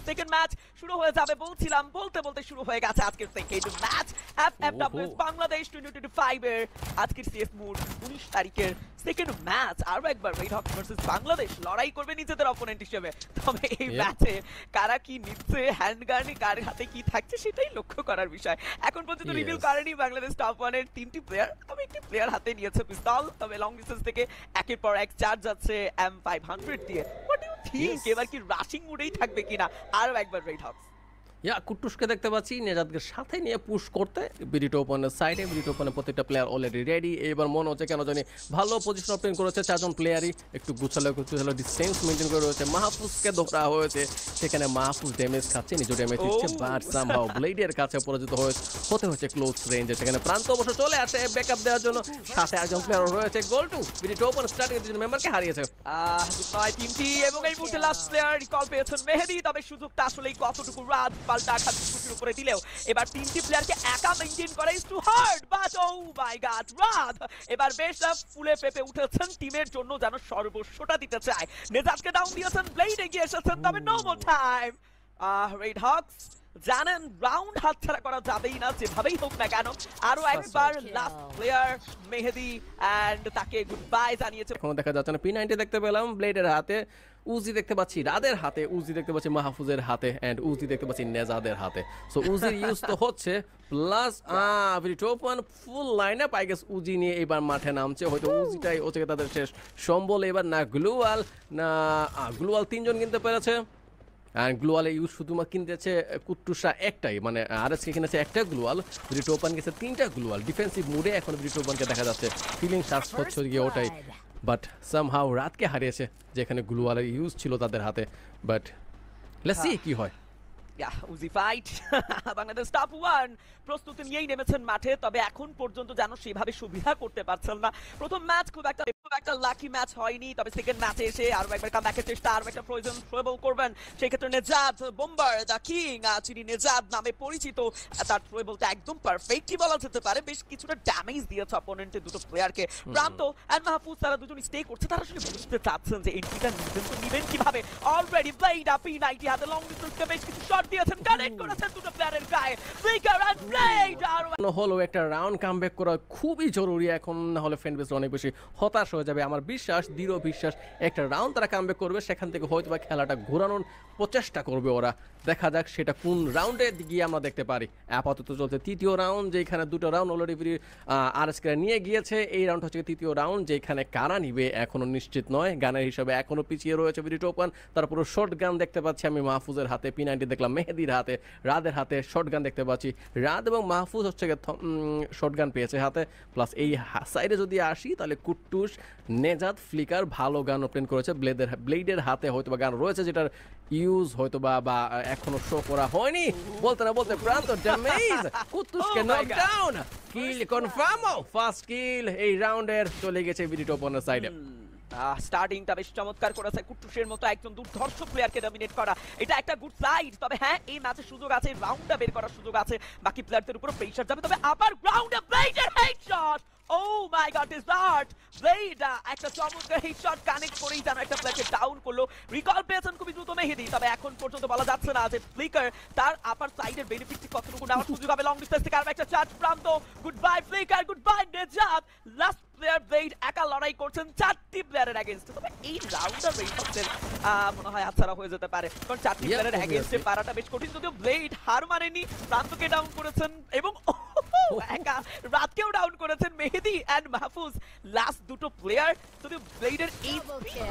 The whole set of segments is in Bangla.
সেকেন্ড ম্যাচ শুরু হয়ে যাবে বলছিলাম, বলতে বলতে শুরু হয়ে গেছে আজকের সেকেন্ড ম্যাচ এফএফডব্লিউএস বাংলাদেশ 2025 এর আজকের সিএস মুড 19 তারিখের সেকেন্ড ম্যাচ। আরো একবার রেড হক ভার্সেস বাংলাদেশ লড়াই করবে নিজেদের অপোনেন্ট হিসেবে। তবে এই ম্যাচে কারা কি নিচ্ছে, হ্যান্ড গার্ডে কার হাতে কি থাকছে সেটাই লক্ষ্য করার বিষয়। এখন পর্যন্ত রিভিল করেনি বাংলাদেশ টপ ওয়ানের 3টি প্লেয়ার, তবে একটি প্লেয়ার হাতে নিয়েছে পিস্তল, তবে লং ডিস্টেন্স থেকে একের পর এক চার্জ যাচ্ছে M500 দিয়ে। হোয়াট ডু ইউ থিংক, এবার কি রাশিং মুডেই থাকবে কিনা আরো একবার রেড হকস? কুট্টুসকে দেখতে পাচ্ছি নেজাদকে সাথে নিয়ে পুশ করতে বিডিটো ওপেনের সাইডে। বিডিটো ওপেনের প্রত্যেকটা প্লেয়ার অলরেডি রেডি। এবার মনে হচ্ছে কেন জানি ভালো পজিশন অপেন করেছে, চারজন প্লেয়ারই একটু গুছালো ডিস্টেন্স মেনটেন করে রয়েছে। মাহফুজকে ধরা হয়েছে, সেখানে মাহফুজ ড্যামেজ খাচ্ছে, নিজের ড্যামেজ দিচ্ছে, বাট সামহাও ব্লেডের কাছে পরাজিত হতে হচ্ছে ক্লোজ রেঞ্জে। সেখানে প্রান্ত অবশ্য চলে আসে ব্যাকআপ দেওয়ার জন্য, সাথে একজন প্লেয়ার রয়েছে গোল টু বিডিটো ওপেন স্টার্টিং দুজন মেম্বারকে হারিয়েছে। টিমটি এবং এই মুহূর্তে লাস্ট প্লেয়ার রিকল পেয়েছেন মেহেদী, তবে সুযোগটা আসলেই কতটুকু রাত পাল্টা আঘাত স্কুটির উপরে দিলেও এবার তিনটি প্লেয়ারকে একা মেইনটেইন করা is too hard. But oh my God, রাত এবার বেশ ফুলে পেপে উঠেছেন, টিমের জন্য যেন সর্বস্বটা দিতে চায়। নেজাদকে ডাউন দিয়েছেন, ব্লেড এগিয়ে এসেছেন, তবে no more time. Red hawks জানেন রাউন্ড হাতছাড়া করা যাবেই না যেভাবেই হোক না কেন। আরো একবার লাস্ট প্লেয়ার মেহেদী এন্ড তাকে গুড বাই জানিয়েছে। এখন দেখা যাচ্ছে না, P90 দেখতে পেলাম ব্লেডের হাতে, উজি দেখতে পাচ্ছি রাদের হাতে, উজি দেখতে পাচ্ছি মাহফুজের হাতে, এন্ড উজি দেখতে পাচ্ছি নেজাদের হাতে। সো উজির ইউজ তো হচ্ছে, প্লাস টোপন full line up I guess Uzi নিয়ে এবার মাঠে নামছে। হয়তো উজিটাই হচ্ছে তাদের শেষ সম্বল এবার। না গ্লুয়াল না গ্লুয়াল তিনজন কিনতে পেরেছে, অ্যান্ড গ্লোয়ালে ইউজ শুধুমাত্র কিনতেছে কুট্টুসা একটাই, মানে আরএসকে কিনেছে একটা গ্লোয়াল, ব্রিটোপান গেছে 3টা গ্লোয়াল। ডিফেন্সিভ মুডে এখন ব্রিটোপানকে দেখা যাচ্ছে, ফিলিং শার্টস হচ্ছে গিয়ে ওটাই। বাট সামহাউ রাতকে হারিয়েছে, যেখানে গ্লোয়ালের ইউজ ছিল তাদের হাতে। বাট লেটস সি কি হয়। উজি ফাইট বাংলাদেশ টপ ওয়ান প্রস্তুতি নিয়েই নেমেছেন মাঠে, তবে এখন পর্যন্ত যেন সেভাবে সুবিধা করতে পারছেন না। প্রথম ম্যাচ খুব একটা লাকি ম্যাচ হয়নি, তবে সেকেন্ড ম্যাচে এসে আরো একবার কামব্যাকের চেষ্টা, আরো একটা প্রয়োজন থ্রোবল করবেন। সেই ক্ষেত্রে নেজাদ বোম্বার দ্য কিং, যিনি নেজাদ নামে পরিচিত, তার থ্রোবলটা একদম পারফেক্টলি বলা যেতে পারে। বেশ কিছুটা ড্যামেজ দিয়েছে অপোনেন্টের দুটো প্লেয়ারকে। প্রান্ত এন্ড মাহফুজ তারা দুজন স্টে করছে, তারা আসলে বুঝতে চাচ্ছেন যে এন্ট্রিটা নিবেন কিভাবে। অলরেডি প্লেড আপ P90 হাতে লং ডিস্টেন্সে বেশ কিছু শট দিয়েছেন, কানেক্ট করেছেন দুটো প্লেয়ারের গায়ে। ফ্লিকার এন্ড ব্লেড আর হলো একটা রাউন্ড কামব্যাক করা খুবই জরুরি এখন, না হলে ফ্যান বেস অনেক বেশি হতাশ হয়ে যাবে। আমার বিশ্বাস, দৃঢ় বিশ্বাস, একটা রাউন্ড তারা কামব্যাক করবে, সেখান থেকে হয়তো বা খেলাটা ঘোরানোর প্রচেষ্টা করবে ওরা। দেখা যাক সেটা কোন রাউন্ডে গিয়ে আমরা দেখতে পারি। আপাতত চলছে তৃতীয় রাউন্ড, যেখানে দুটো রাউন্ড অলরেডি আরএসকে নিয়ে গিয়েছে। এই রাউন্ড হচ্ছে তৃতীয় রাউন্ড, যেখানে কারা নিবে এখনো নিশ্চিত নয়। গানের হিসাবে এখনো পিছিয়ে রয়েছে বিডিটোপান। তারপরে শর্ট গান দেখতে পাচ্ছি আমি মাহফুজের হাতে, P90 দেখলাম মেহেদির হাতে, রাদের হাতে শর্ট গান দেখতে পাচ্ছি। রাদ এবং মাহফুজ হচ্ছে শর্ট গান পেয়েছে হাতে। প্লাস এই সাইডে যদি আসি তাহলে কুট্টুস, নেজাদ, ফ্লিকার ভালো গান ওপেন করেছে। ব্লেডের হাতে হয়তো বা গান রয়েছে, যেটার ইউজ হয়তো বা এখনো শো করা হয়নি। বলতে না বলতে প্রান্ত ড্যামেজ, কুট্টুসকে knock down, kill confirm, first kill এই রাউন্ডের চলে গেছে বিডিটোপানের সাইডে। স্টার্টিংটা বেশ চমৎকার করেছে কুট্টুসের মতো একজন দুর্ধর্ষ প্লেয়ারকে ডমিনেট করা, এটা একটা গুড সাইড। তবে হ্যাঁ, এই ম্যাচে সুযোগ আছে, রাউন্ডটা বের করার সুযোগ আছে, বাকি প্লেয়ারদের উপর প্রেসার যাবে। তবে আবার গ্রাউন্ডে ব্লেডের headshot, oh my god is that Blade, একটা চমৎকার হেডশট কানেক্ট করেই যেন একটা প্লেয়ারকে ডাউন করলো। রিকল পেয়েছেন খুবই দ্রুত মেহেদী, তবে এখন পর্যন্ত বলা যাচ্ছে না যে ফ্লিকার তার আপার সাইডের বেনিফিটটি কতটুকু নেওয়ার সুযোগ হবে। লং ডিস্টেন্স থেকে আরো একটা charge Pranto, goodbye Flicker, goodbye Nejad. Last player Blade একা লড়াই করছেন 4টি প্লেয়ারের এগেইনস্টে। তবে এই রাউন্ডটা রেড হকসের মনে হয় হাতছাড়া হয়ে যেতে পারে, কারণ 4টি প্লেয়ারের এগেইনস্টে পারাটা বেশ কঠিন। যদিও ব্লেড হার মানেনি, প্রান্তকে ডাউন করেছেন এবং একা রাতকেও ডাউন করেছেন মেহেদী এন্ড মাহফুজ। লাস্ট দুটো প্লেয়ার, যদিও ব্লেডের এই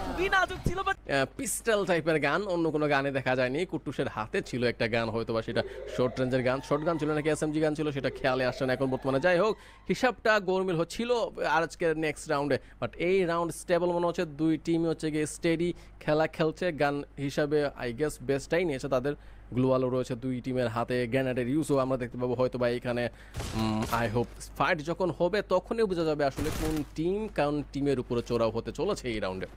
খুবই নাজুক ছিল, বাট পিস্টল টাইপের গান অন্য কোনো গানে দেখা যায়নি। কুট্টুসের হাতে ছিল একটা গান, হয়তো বা সেটা শর্ট রেঞ্জের গান, শর্ট গান ছিল নাকি এসএমজি গান ছিল সেটা খেয়ালে আসছে না এখন বর্তমানে। যাই হোক, হিসাবটা গোলমিল হচ্ছিল আর আজকের নেক্সট রাউন্ডে। বাট এই রাউন্ড স্টেবল মনে হচ্ছে, দুই টিমই হচ্ছে গিয়ে স্টেডি খেলা খেলছে। গান হিসাবে আই গেস বেস্টটাই নিয়েছে তাদের। গ্লোয়ালও রয়েছে দুই টিমের হাতে, গ্রেনেডের ইউজও আমরা দেখতে পাবো হয়তো বা এখানে। আই হোপ ফাইট যখন হবে তখনই বোঝা যাবে আসলে কোন টিম টিমের উপরে চড়াও হতে চলেছে এই রাউন্ডে।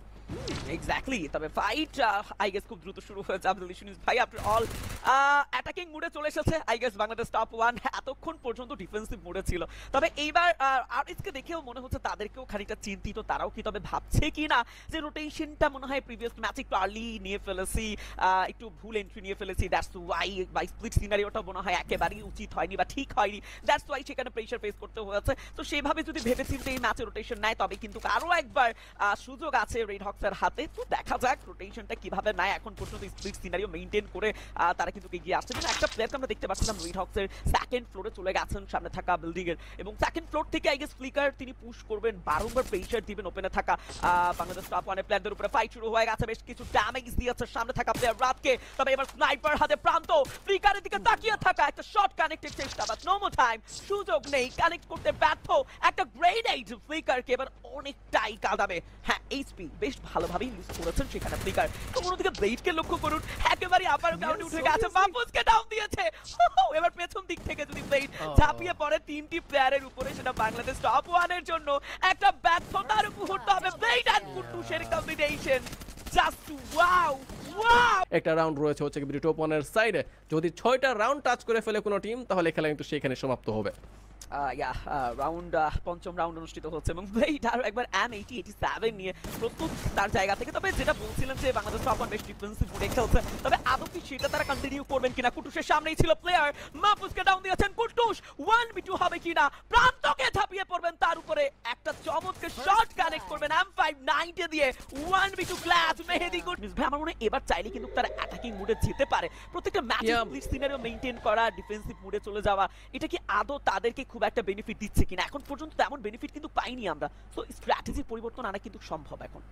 এক্স্যাক্টলি, তবে ফাইট আই গেস খুব দ্রুত শুরু হয়ে যাবে। লিশনিস ভাই আফটার অল অ্যাটাকিং মুডে চলে এসেছে আই গেস বাংলাদেশ টপ 1। এতক্ষণ পর্যন্ত ডিফেন্সিভ মুডে ছিল, তবে এইবার আরএসকে দেখেও মনে হচ্ছে তাদেরকেও খানিকটা চিন্তিত। তারাও কি তবে ভাবছে কি না যে রোটেশনটা মনে হয় প্রিভিয়াস ম্যাচে একটু আর্লি নিয়ে ফেলেছি, একটু ভুল এন্ট্রি নিয়ে ফেলেছি, দ্যাটস ওয়াই বাই স্প্লিট সিনারিওটা মনে হয় একেবারেই উচিত হয়নি বা ঠিক হয়নি, দ্যাটস ওয়াই সেখানে প্রেশার ফেস করতে হয়েছে। তো সেভাবে যদি ভেবেচিন্তে এই ম্যাচে রোটেশন নেয় তবে কিন্তু আরো একবার সুযোগ আছে রেড হক্সের হাতে। তো দেখা যাক রোটেশনটা কিভাবে নেয়। এখন পর্যন্ত স্প্লিট সিনারিও মেইনটেইন করে তারা কিন্তু এগিয়ে আসছে। যেন একটা প্লেয়ারকে আমরা দেখতে পাচ্ছিলাম রেড হক্সের সেকেন্ড ফ্লোরে চলে গেছেন সামনে থাকা বিল্ডিং এর, এবং সেকেন্ড ফ্লোর থেকে আই গেস ফ্লিকার তিনি পুশ করবেন, বারংবার প্রেশার দিবেন ওপেনে থাকা বাংলাদেশ টপ 1 প্লেয়ারদের উপরে। ফাইট শুরু হয়ে গেছে, বেশ কিছু ড্যামেজ দিয়েছে সামনে থাকা প্লেয়ার রাতকে, তবে এবার স্নাইপার হাতে প্রান্ত, ফ্লিকারের দিকে তাকিয়ে থাকা একটা শট কানেক্টেড চেষ্টা, বাট নো মোর টাইম, সুযোগ নেই, কানেক্ট করতে ব্যর্থ। একটা গ্রেনেড ফ্লিকারকে এবার অনেকটাই কাঁদাবে। হ্যাঁ, এইচপি বেশ ভালোভাবেই ইউজ করেছেন সেখানে ফ্লিকার। তো অন্যদিকে ব্লেডকে লক্ষ্য করুন, একেবারে আপার গ্রাউন্ডে উঠে গেছে, মাহফুজকে ডাউন দিয়েছে। এবার পেছন দিক থেকে যদি ব্লেড ঝাঁপিয়ে পড়ে তিনটি প্লেয়ারের উপরে, সেটা বাংলাদেশ টপ 1 এর জন্য একটা ব্যর্থতার মুহূর্ত হবে। ব্লেড এন্ড কুটুসের কম্বিনেশন জাস্ট ওয়াও ওয়াও। একটা রাউন্ড রয়েছে হচ্ছে কি টপ 1 এর সাইডে, যদি 6টা রাউন্ড টাচ করে ফেলে কোনো টিম তাহলে খেলা কিন্তু সেখানে সমাপ্ত হবে। রাউন্ড পঞ্চম রাউন্ড অনুষ্ঠিত হচ্ছে এবং ব্লেড আরো একবার M80-87 নিয়ে প্রস্তুত তার জায়গা থেকে। তবে যেটা বলছিলেন যে বাংলাদেশ টপ 1 বেশ ডিফেন্সিভ মুডে খেলছে, তবে আদৌ কি সেটা তারা কন্টিনিউ করবেন কিনা? কুটুসের সামনেই ছিল প্লেয়ার, মাহফুজকে ডাউন দিয়েছেন কুটুস, 1v2 হবে কিনা? প্রান্তকে ঝাঁপিয়ে পড়বেন তার উপরে, একটা চমৎকার শট কানেক্ট করবেন M590 দিয়ে, 1v2 ক্লাস মেহেদি গুড। ভাই আমার মনে হয় এবার চাইলে কিন্তু তারা অ্যাটাকিং মুডে যেতে পারে। প্রত্যেকটা ম্যাচে স্প্লিট সিনারিও মেইনটেইন করা, ডিফেন্সিভ মুডে চলে যাওয়া, এটা কি আদৌ তাদেরকে খুব একটা বেনিফিট দিচ্ছে কিনা? এখন পর্যন্ত তেমন বেনিফিট কিন্তু পাইনি আমরা। সো স্ট্র্যাটেজির পরিবর্তন আনা কিন্তু সম্ভব এখন।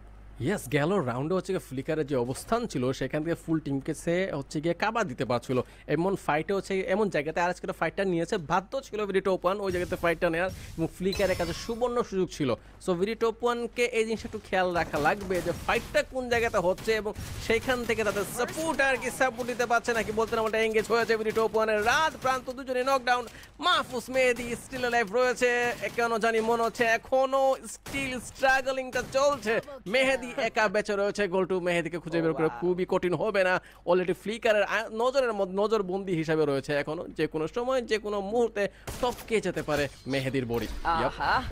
ইয়েস, গেল রাউন্ডে হচ্ছে গিয়ে ফ্লিকারের যে অবস্থান ছিল সেখান থেকে ফুল টিমকে সে হচ্ছে গিয়ে কাবার দিতে পারছিল। এমন ফাইটে হচ্ছে এমন জায়গাতে আর আজকে ফাইটটা নিয়েছে, বাধ্য ছিল ভিডি টপ 1 ওই জায়গাতে ফাইটটা নেওয়ার, এবং ফ্লিকারের কাছে সুবর্ণ সুযোগ ছিল। সো ভিডি টপ 1কে এই জিনিসটা একটু খেয়াল রাখা লাগবে যে ফাইটটা কোন জায়গাতে হচ্ছে, এবং সেইখান থেকে তাদের সাপোর্ট আর কি সাপোর্ট দিতে পারছে নাকি। বলতে আমরা এঙ্গেজ হয়েছে ভিডি টপ 1 এর রাত প্রান্ত, দুজনে নকডাউন। মাহফুজ মেহেদি স্টিল লাইফ রয়েছে, কেন জানি মনে হচ্ছে এখনো স্টিল স্ট্রাগলিংটা চলছে। মেহেদি একা বেঁচে রয়েছে, গোল টু মেহেদিকে খুঁজে বের করে খুবই কঠিন হবে না। অলরেডি ফ্লিকারের নজরের মধ্যে নজরবন্দি হিসাবে রয়েছে, এখনো যে কোনো সময় যে কোনো মুহূর্তে টপকে যেতে পারে মেহেদির বডি।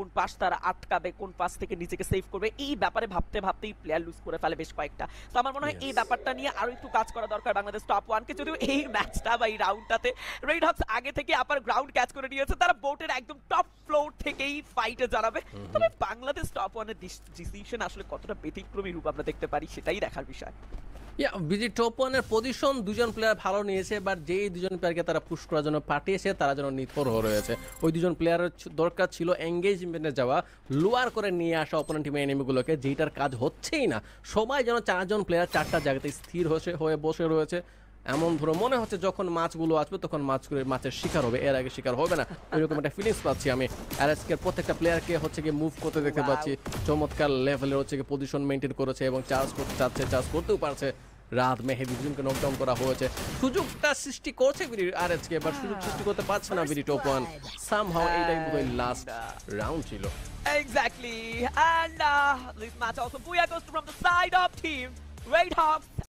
কোন পাশ তারা আটকাবে, কোন পাশ থেকে নিজেকে সেভ করবে, এই ব্যাপারে ভাবতে ভাবতেই প্লেয়ার লুজ করে ফেলে বেশ কয়েকটা। তো আমার মনে হয় এই ব্যাপারটা নিয়ে আরো একটু কাজ করা দরকার বাংলাদেশ টপ 1 কে। যদিও এই ম্যাচটা বা এই রাউন্ডটাতে রেড হক্স আগে থেকে আপার গ্রাউন্ড ক্যাচ করে নিয়েছে, তারা বোটের একদম টপ ফ্লোর থেকেই ফাইটে জড়াবে। তবে বাংলাদেশ টপ 1 এর ডিসিশন আসলে কতটা ব্যতিক্রমী রূপ আমরা দেখতে পারি সেটাই দেখার বিষয়। বিজি টপ 1 এর পজিশন দুজন প্লেয়ার ভালো নিয়েছে, বাট যেই দুজন প্লেয়ারকে তারা পুশ করার জন্য পাঠিয়েছে তারা যেন নিথর হয়ে রয়েছে। ওই দুজন প্লেয়ারের দরকার ছিল এঙ্গেজমেন্টে যাওয়া, লোয়ার করে নিয়ে আসা অপোনেন্ট টিমের এনিমিগুলোকে, যেটার কাজ হচ্ছেই না। সবাই যেন 4জন প্লেয়ার 4টা জায়গাতে স্থির হয়ে বসে রয়েছে। এমন ধরো মনে হচ্ছে যখন মাছগুলো আসবে তখন মাছের শিকার হবে, এর আগে শিকার হবে না, এরকম একটা ফিলিংস পাচ্ছি আমি। আরএসকে প্রত্যেকটা প্লেয়ারকে হচ্ছে গিয়ে মুভ করতে দেখতে পাচ্ছি, চমৎকার লেভেলের হচ্ছে গিয়ে পজিশন মেনটেন করেছে এবং চার্জ করতে চাচ্ছে, চার্জ করতেও পারছে। রাত মেহেদি দুজনকে নকডাউন করা হয়েছে, সুযোগটা সৃষ্টি করছে আরএসকে, এবার সুযোগ সৃষ্টি করতে পারছে না ভিডি টপ 1। সামহাউ এইটাই বোধহয় লাস্ট রাউন্ড ছিল। Exactly, and this match also booyah goes from the side of team Red Hawks.